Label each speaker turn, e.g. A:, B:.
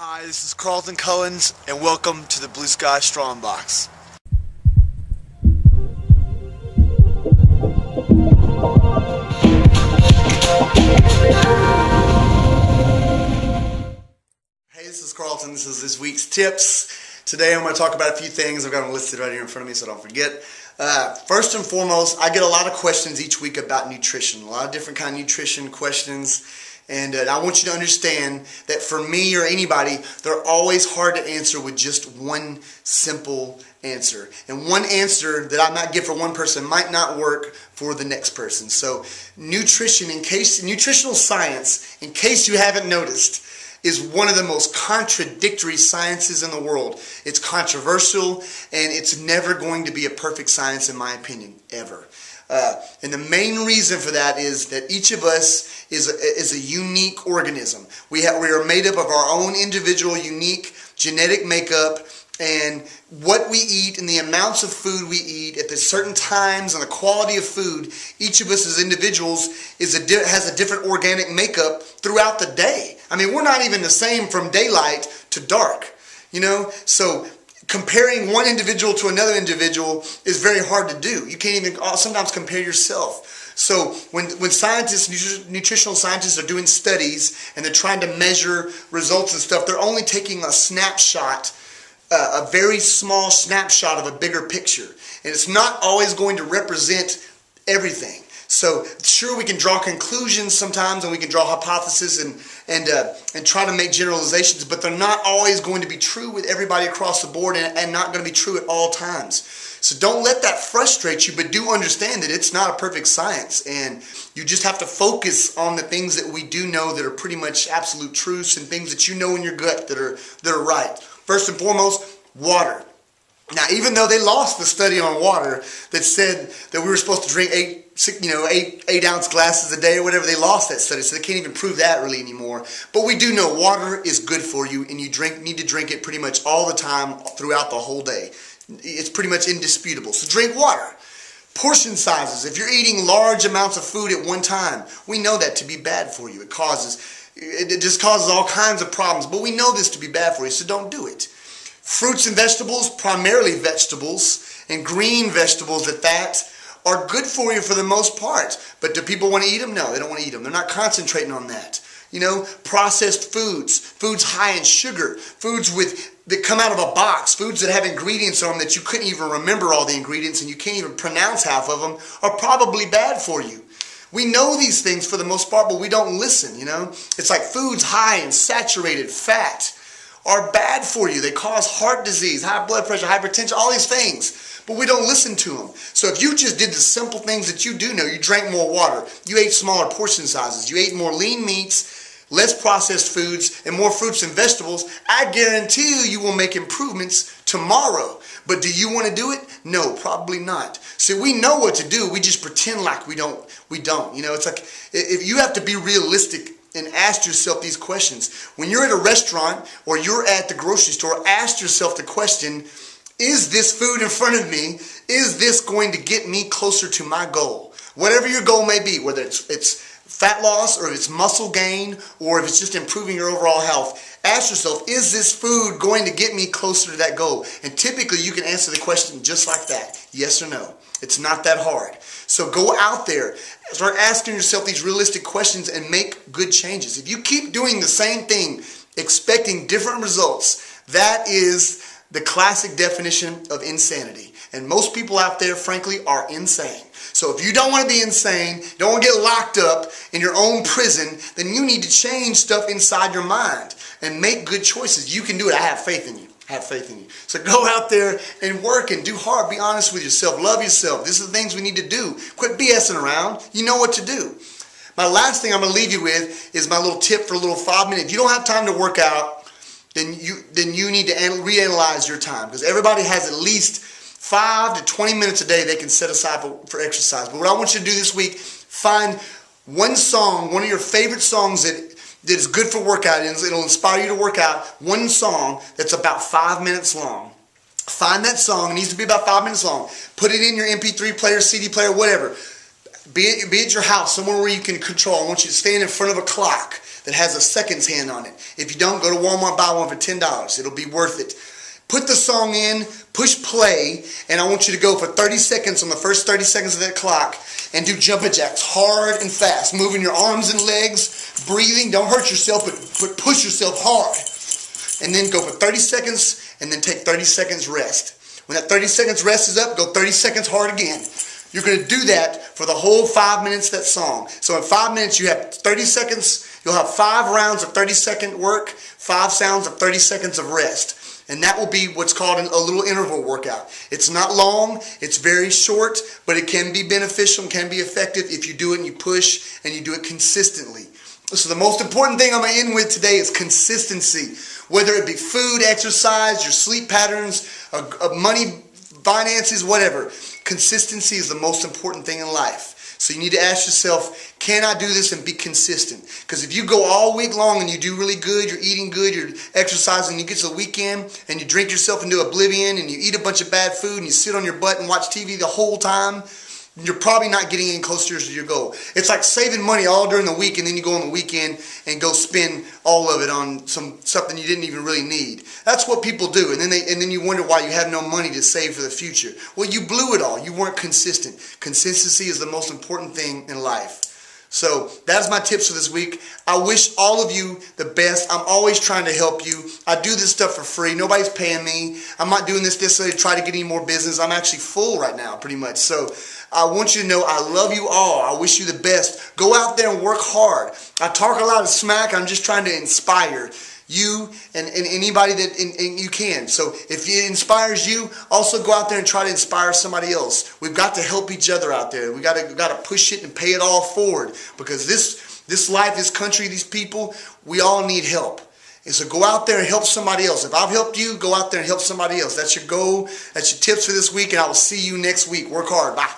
A: Hi, this is Carlton Cullins, and welcome to the Blue Sky Strong Box. Hey, this is Carlton. This is this week's Tips. Today I'm going to talk about a few things. I've got them listed right here in front of me so I don't forget. First and foremost, I get a lot of questions each week about nutrition. A lot of different kind of nutrition questions. And I want you to understand that for me or anybody, they're always hard to answer with just one simple answer. And one answer that I might give for one person might not work for the next person. So nutritional science, in case you haven't noticed, is one of the most contradictory sciences in the world. It's controversial, and it's never going to be a perfect science in my opinion, ever. And the main reason for that is that each of us is a unique organism. We are made up of our own individual, unique genetic makeup, and what we eat and the amounts of food we eat at the certain times and the quality of food, each of us as individuals has a different organic makeup throughout the day. I mean, we're not even the same from daylight to dark, so comparing one individual to another individual is very hard to do. You can't even sometimes compare yourself. So when nutritional scientists are doing studies and they're trying to measure results and stuff, they're only taking a snapshot, a very small snapshot of a bigger picture. And it's not always going to represent everything. So sure, we can draw conclusions sometimes, and we can draw hypotheses and try to make generalizations, but they're not always going to be true with everybody across the board, and not going to be true at all times. So don't let that frustrate you, but do understand that it's not a perfect science, and you just have to focus on the things that we do know that are pretty much absolute truths, and things that you know in your gut that are right. First and foremost, water. Now, even though they lost the study on water that said that we were supposed to drink 8-ounce glasses a day or whatever, they lost that study, so they can't even prove that really anymore. But we do know water is good for you, and you need to drink it pretty much all the time throughout the whole day. It's pretty much indisputable. So drink water. Portion sizes. If you're eating large amounts of food at one time, we know that to be bad for you. It just causes all kinds of problems, but we know this to be bad for you, so don't do it. Fruits and vegetables, primarily vegetables, and green vegetables at that, are good for you for the most part. But do people want to eat them? No, they don't want to eat them. They're not concentrating on that. Processed foods high in sugar, foods that come out of a box, foods that have ingredients on them that you couldn't even remember all the ingredients and you can't even pronounce half of them, are probably bad for you. We know these things for the most part, but we don't listen, It's like foods high in saturated fat are bad for you. They cause heart disease, high blood pressure, hypertension, all these things. But we don't listen to them. So if you just did the simple things that you do know, you drank more water, you ate smaller portion sizes, you ate more lean meats, less processed foods, and more fruits and vegetables, I guarantee you will make improvements tomorrow. But do you want to do it? No, probably not. So we know what to do. We just pretend like we don't. It's like if you have to be realistic and ask yourself these questions. When you're at a restaurant or you're at the grocery store, ask yourself the question, is this food in front of me, is this going to get me closer to my goal? Whatever your goal may be, whether it's fat loss or if it's muscle gain or if it's just improving your overall health, ask yourself, is this food going to get me closer to that goal? And typically you can answer the question just like that, yes or no. It's not that hard. So go out there, start asking yourself these realistic questions and make good changes. If you keep doing the same thing, expecting different results, that is the classic definition of insanity. And most people out there, frankly, are insane. So if you don't want to be insane, don't want to get locked up in your own prison, then you need to change stuff inside your mind and make good choices. You can do it. I have faith in you. Have faith in you. So go out there and work and do hard. Be honest with yourself. Love yourself. These are the things we need to do. Quit BSing around. You know what to do. My last thing I'm going to leave you with is my little tip for a little 5 minutes. If you don't have time to work out, then you need to reanalyze your time, because everybody has at least 5 to 20 minutes a day they can set aside for exercise. But what I want you to do this week, find one song, one of your favorite songs that is good for workout, and it'll inspire you to work out. One song that's about 5 minutes long. Find that song. It needs to be about 5 minutes long. Put it in your MP3 player, CD player, whatever. Be at your house, somewhere where you can control. I want you to stand in front of a clock that has a seconds hand on it. If you don't, go to Walmart, buy one for $10. It'll be worth it. Put the song in, push play, and I want you to go for 30 seconds on the first 30 seconds of that clock and do jumping jacks hard and fast, moving your arms and legs, breathing. Don't hurt yourself, but push yourself hard. And then go for 30 seconds and then take 30 seconds rest. When that 30 seconds rest is up, go 30 seconds hard again. You're going to do that for the whole 5 minutes of that song. So in 5 minutes, you have 30 seconds. You'll have 5 rounds of 30-second work, 5 sounds of 30 seconds of rest. And that will be what's called a little interval workout. It's not long, it's very short, but it can be beneficial and can be effective if you do it and you push and you do it consistently. So the most important thing I'm going to end with today is consistency. Whether it be food, exercise, your sleep patterns, money, finances, whatever. Consistency is the most important thing in life. So you need to ask yourself, can I do this and be consistent? Because if you go all week long and you do really good, you're eating good, you're exercising, you get to the weekend and you drink yourself into oblivion and you eat a bunch of bad food and you sit on your butt and watch TV the whole time, you're probably not getting any closer to your goal. It's like saving money all during the week and then you go on the weekend and go spend all of it on something you didn't even really need. That's what people do, and then you wonder why you have no money to save for the future. Well, you blew it all. You weren't consistent. Consistency is the most important thing in life. So that's my tips for this week. I wish all of you the best. I'm always trying to help you. I do this stuff for free. Nobody's paying me. I'm not doing this to try to get any more business. I'm actually full right now, pretty much. So I want you to know I love you all. I wish you the best. Go out there and work hard. I talk a lot of smack. I'm just trying to inspire you and anybody that you can. So if it inspires you, also go out there and try to inspire somebody else. We've got to help each other out there. We've got to push it and pay it all forward, because this life, this country, these people, we all need help. And so go out there and help somebody else. If I've helped you, go out there and help somebody else. That's your goal. That's your tips for this week, and I will see you next week. Work hard. Bye.